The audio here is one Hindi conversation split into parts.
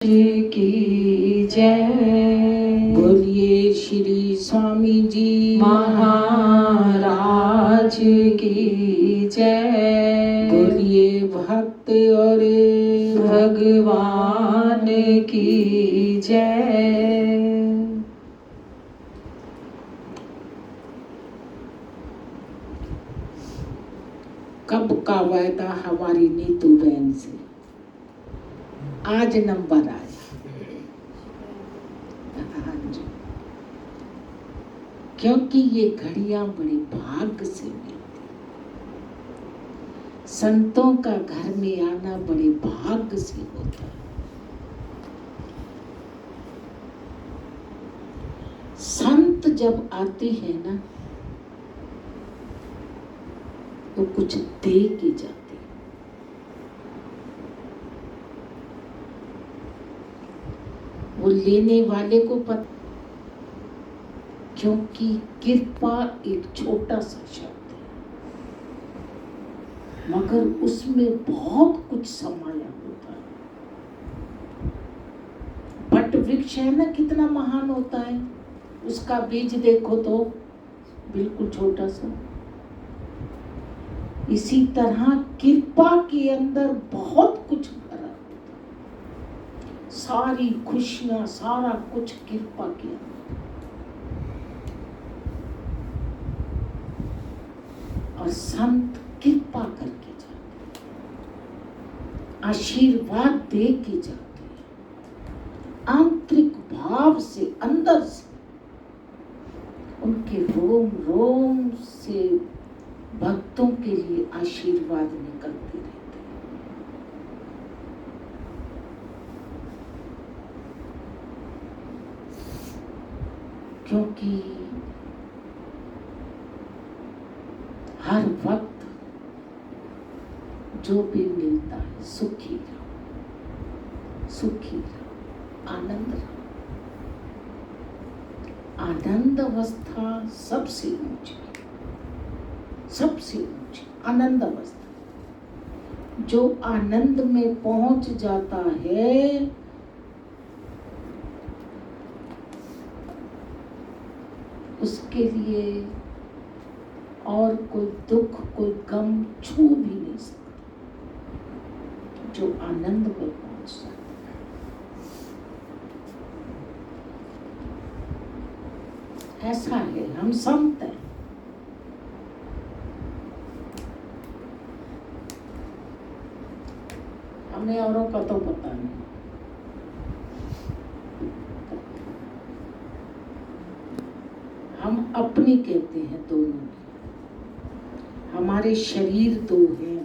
की जय। बोलिए श्री स्वामी जी महाराज की जय। बोलिए भक्त और भगवान की जय। कब का वायदा हमारी नीतू बहन से आज नंबर आया। हाँ जी, क्योंकि ये घड़ियां बड़े भाग्य से मिलती। संतों का घर में आना बड़े भाग्य से होता है। संत जब आते हैं ना तो कुछ दे के जाते हैं। वो लेने वाले को पता, क्योंकि कृपा एक छोटा सा शब्द है मगर उसमें बहुत कुछ समाया होता है। बट वृक्ष है ना, कितना महान होता है। उसका बीज देखो तो बिल्कुल छोटा सा। इसी तरह कृपा के अंदर बहुत कुछ भरा होता है। सारी खुशियां, सारा कुछ कृपा के अंदर। और संत कृपा करके जाते, आशीर्वाद दे के जाते हैं। आंतरिक भाव से, अंदर से उनके रोम रोम से भक्तों के लिए आशीर्वाद निकलते रहते हैं। क्योंकि हर वक्त जो भी मिलता है, सुखी रहो, सुखी रहो, आनंद रहो। आनंद अवस्था सबसे ऊंची, सबसे ऊंची आनंद अवस्था। जो आनंद में पहुंच जाता है उसके लिए और कोई दुख, कोई गम छू भी नहीं सकता। जो आनंद में पहुंच जाता है, ऐसा है। हम संत हैं। हमें औरों का तो पता नहीं। हम अपनी कहते हैं दोनों। हमारे शरीर दो हैं,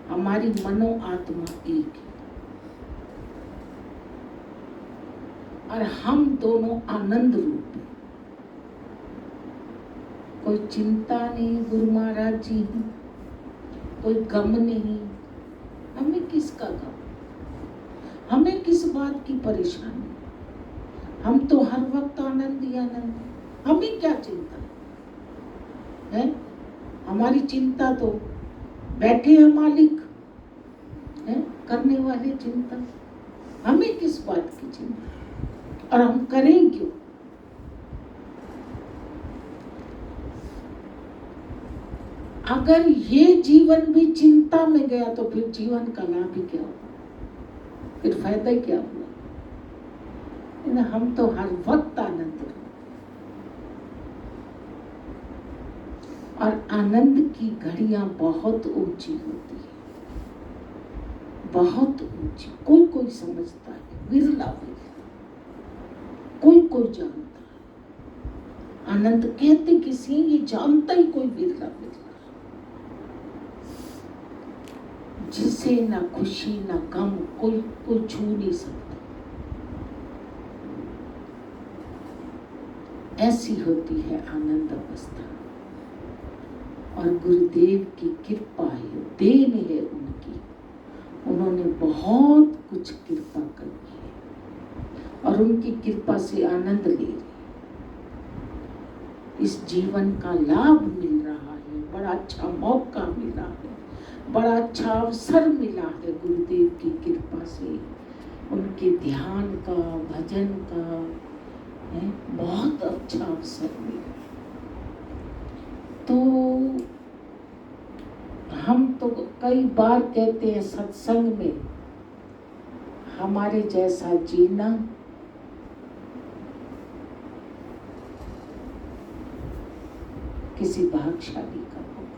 हमारी मनो आत्मा एक है। और हम दोनों आनंद रूप हैं। कोई चिंता नहीं गुरु महाराज जी, कोई गम नहीं। हमें किसका गम, हमें किस बात की परेशानी। हम तो हर वक्त आनंद ही आनंद। हमें क्या चिंता है? हमारी चिंता तो बैठे हैं मालिक है करने वाले चिंता। हमें किस बात की चिंता, और हम करें क्यों? अगर ये जीवन भी चिंता में गया तो फिर जीवन का लाभ ही क्या हुआ, फिर फायदा ही क्या हुआ? हम तो हर वक्त आनंद रहे। और आनंद की घड़ियां बहुत ऊंची होती है, बहुत ऊंची। कोई कोई समझता है, विरला विरला, कोई कोई जानता है। आनंद कहते किसी, ये जानता ही कोई विरला विरला, जिसे ना खुशी ना गम कोई कोई छू नहीं सकता। ऐसी होती है आनंद अवस्था। और गुरुदेव की कृपा है, देन है उनकी। उन्होंने बहुत कुछ कृपा कर दी और उनकी कृपा से आनंद ले रहे। इस जीवन का लाभ मिल रहा है, बड़ा अच्छा मौका मिला है, बड़ा अच्छा अवसर मिला है गुरुदेव की कृपा से उनके ध्यान का, भजन का है, बहुत अच्छा अवसर मिला। तो हम तो कई बार कहते हैं सत्संग में हमारे जैसा जीना किसी भाग्यशाली का होगा।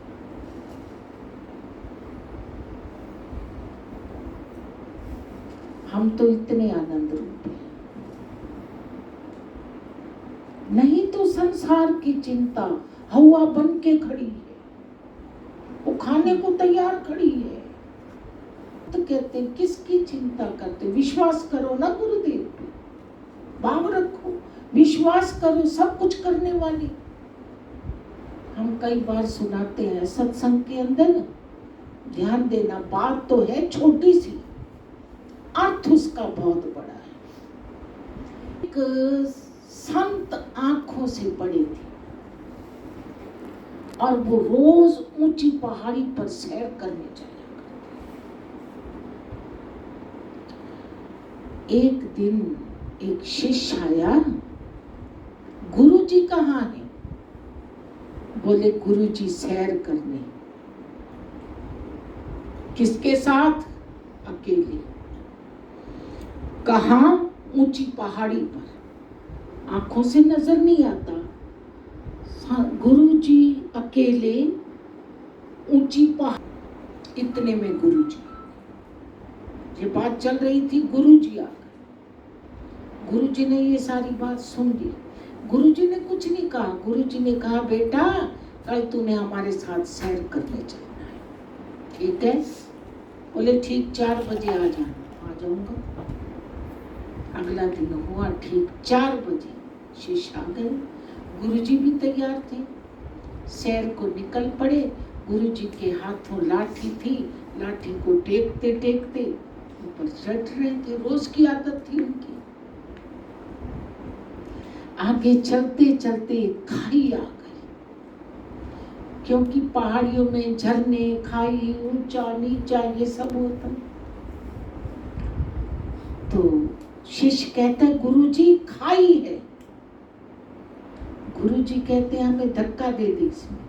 हम तो इतने आनंद रूप हैं, नहीं तो संसार की चिंता हवा बन के खड़ी है, वो खाने को तैयार खड़ी है। तो कहते हैं किसकी चिंता करते, विश्वास करो ना गुरुदेव पे, भाव रखो, विश्वास करो सब कुछ करने वाली। हम कई बार सुनाते हैं सत्संग के अंदर, ध्यान देना, बात तो है छोटी सी, अर्थ उसका बहुत बड़ा है। एक संत आंखों से पड़े थे और वो रोज ऊंची पहाड़ी पर सैर करने जाया करते। एक दिन एक शिष्य आया, गुरुजी कहाँ हैं? बोले गुरुजी सैर करने। किसके साथ? अकेले। कहाँ? ऊंची पहाड़ी पर, आंखों से नजर नहीं आता। गुरुजी अकेले ऊंची पहाड़ी। इतने में गुरुजी, ये बात चल रही थी, गुरुजी आ गए। गुरुजी ने ये सारी बात सुन ली। गुरुजी ने कुछ नहीं कहा। गुरुजी ने कहा बेटा कल तूने हमारे साथ सैर करने चलना है, ठीक है? बोले ठीक 4 बजे आ जाना। आ जाऊंगा। अगला दिन हुआ, ठीक 4 बजे शिष्य आ गए। गुरुजी भी तैयार थे, सैर को निकल पड़े। गुरुजी के हाथों लाठी थी, लाठी को टेकते टेकते ऊपर चढ़ रहे थे, रोज की आदत थी उनकी। आगे चलते चलते खाई आ गई, क्योंकि पहाड़ियों में झरने, खाई, ऊंचा नीचा ये सब होता। तो शिष्य कहता है गुरुजी खाई है। गुरुजी कहते हैं हमें धक्का दे दी इसमें।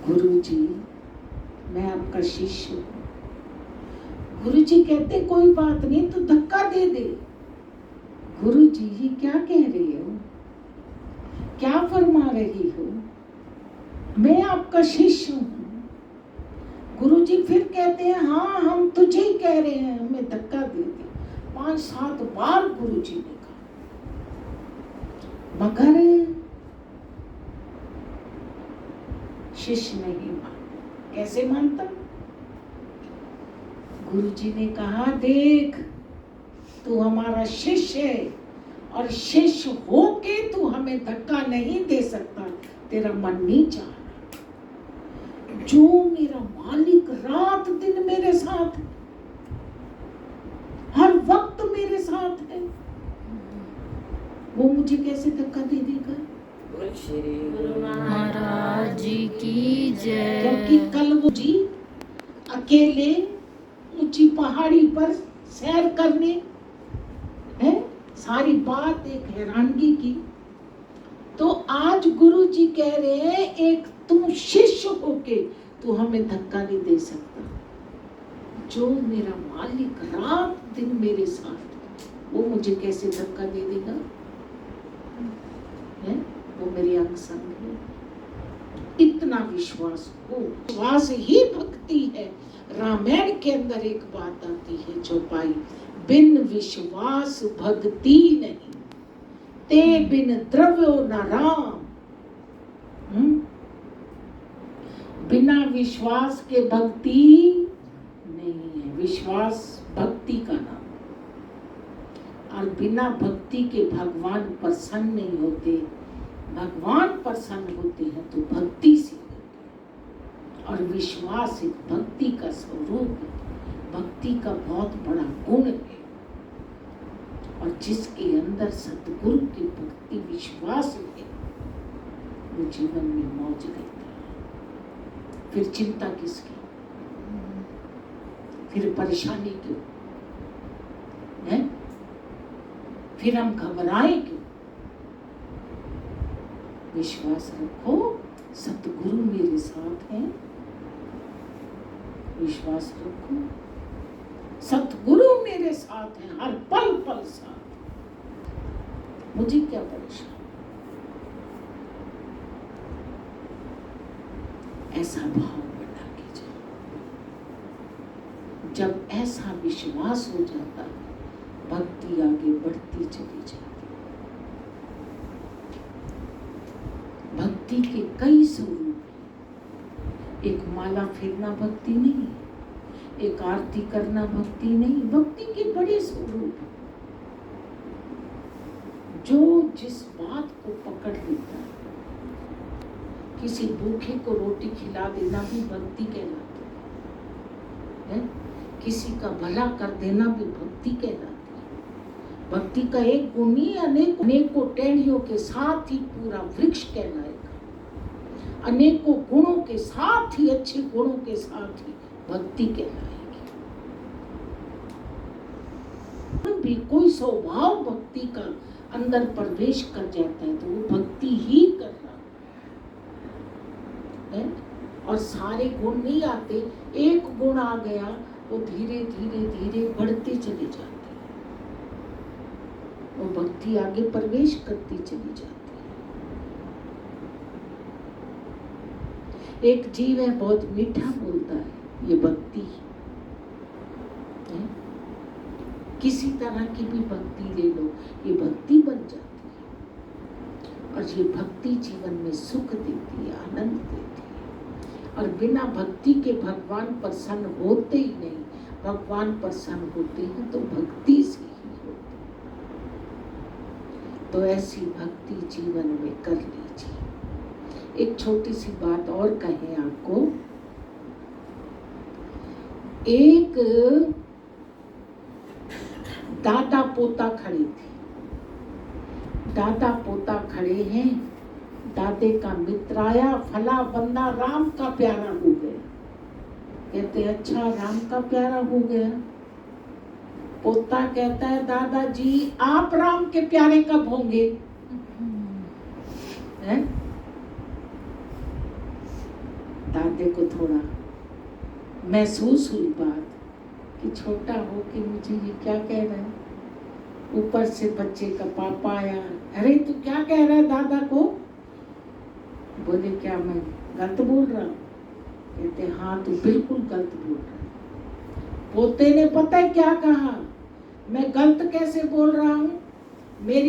गुरुजी मैं आपका शिष्य हूं। गुरुजी कहते कोई बात नहीं, तो धक्का दे दे। गुरुजी ये क्या कह रही हो, क्या फरमा रही हो? मैं आपका शिष्य हूं। गुरुजी फिर कहते हैं हाँ हम तुझे ही कह रहे हैं, हमें धक्का दे दे। 5-7 बार गुरुजी ने कहा, मगर शिष्य नहीं माना। कैसे मानता? गुरुजी ने कहा देख तू हमारा शिष्य है और शिष्य होके तू हमें धक्का नहीं दे सकता, तेरा मन नहीं चाह रहा। जो मेरा मालिक रात दिन मेरे साथ है, हर वक्त मेरे साथ है, वो मुझे कैसे धक्का दे देगा? गुरु महाराज जी की जय। क्योंकि कल वो जी अकेले ऊंची पहाड़ी पर सैर करने है, सारी बात एक हैरानगी की। तो आज गुरु जी कह रहे हैं एक तुम शिष्य होके तू हमें धक्का नहीं दे सकता। जो मेरा मालिक रात दिन मेरे साथ, वो मुझे कैसे धक्का दे देगा? है वो मेरे अंग संग है। इतना विश्वास हो, विश्वास ही भक्ति है। रामायण के अंदर एक बात आती है जो पाई, बिन विश्वास भक्ति नहीं, ते बिन द्रव्यो न राम। बिना विश्वास के भक्ति नहीं है। विश्वास भक्ति का नाम, और बिना भक्ति के भगवान प्रसन्न नहीं होते। भगवान प्रसन्न होते हैं तो भक्ति से होते हैं, और विश्वास एक भक्ति का स्वरूप है, भक्ति का बहुत बड़ा गुण है। और जिसके अंदर सतगुरु की भक्ति विश्वास है, वो जीवन में मौज लेता है। फिर चिंता किसकी, फिर परेशानी क्यों? फिर हम घबराएं क्यों? विश्वास रखो, सतगुरु मेरे साथ हैं। विश्वास रखो, सतगुरु मेरे साथ हैं, हर पल पल साथ। मुझे क्या परेशान? ऐसा भाव बना के जाओ। जब ऐसा विश्वास हो जाता है, भक्ति आगे बढ़ती चली जाती। भक्ति के कई स्वरूप हैं। एक माला फेरना भक्ति नहीं, एक आरती करना भक्ति नहीं, भक्ति के बड़े स्वरूप हैं। जो जिस बात को पकड़ लेता है, किसी भूखे को रोटी खिला देना भी भक्ति कहलाती है। किसी का भला कर देना भी भक्ति कहलाती है। भक्ति का एक गुण ही अनेकों टहनियों के साथ ही पूरा वृक्ष कहलाएगा। अनेकों गुणों के साथ ही, अच्छे गुणों के साथ ही भक्ति कहलाएगी। भी कोई स्वभाव भक्ति का अंदर प्रवेश कर जाता है तो वो भक्ति ही कर रहा है। और सारे गुण नहीं आते, एक गुण आ गया वो धीरे धीरे धीरे बढ़ते चले जाते हैं। वो भक्ति आगे प्रवेश करती चली जाती है। एक जीव है, बहुत मीठा बोलता है, ये भक्ति है। किसी तरह की भी भक्ति ले लो, ये भक्ति बन जाती है। और ये भक्ति जीवन में सुख देती है, आनंद देती है। और बिना भक्ति के भगवान प्रसन्न होते ही नहीं। भगवान प्रसन्न होते हैं तो भक्ति से ही होते। तो ऐसी भक्ति जीवन में कर लीजिए। एक छोटी सी बात और कहें आपको। एक दादा पोता खड़े थे। दादा पोता खड़े हैं, दादे का मित्र आया, फला बंदा राम का प्यारा हो गया। कहते अच्छा राम का प्यारा हो गया। पोता कहता है दादाजी आप राम के प्यारे कब होंगे? हैं? दादे को थोड़ा महसूस हुई बात कि छोटा हो कि मुझे ये क्या कह रहा है। ऊपर से बच्चे का पापा आया, अरे तू क्या कह रहा है दादा को? बोले क्या मैं गलत बोल रहा हूँ? कहते हाँ तू बिल्कुल गलत बोल रहा है। पोते ने पता है क्या कहा, मैं गलत कैसे बोल रहा हूँ? मेरी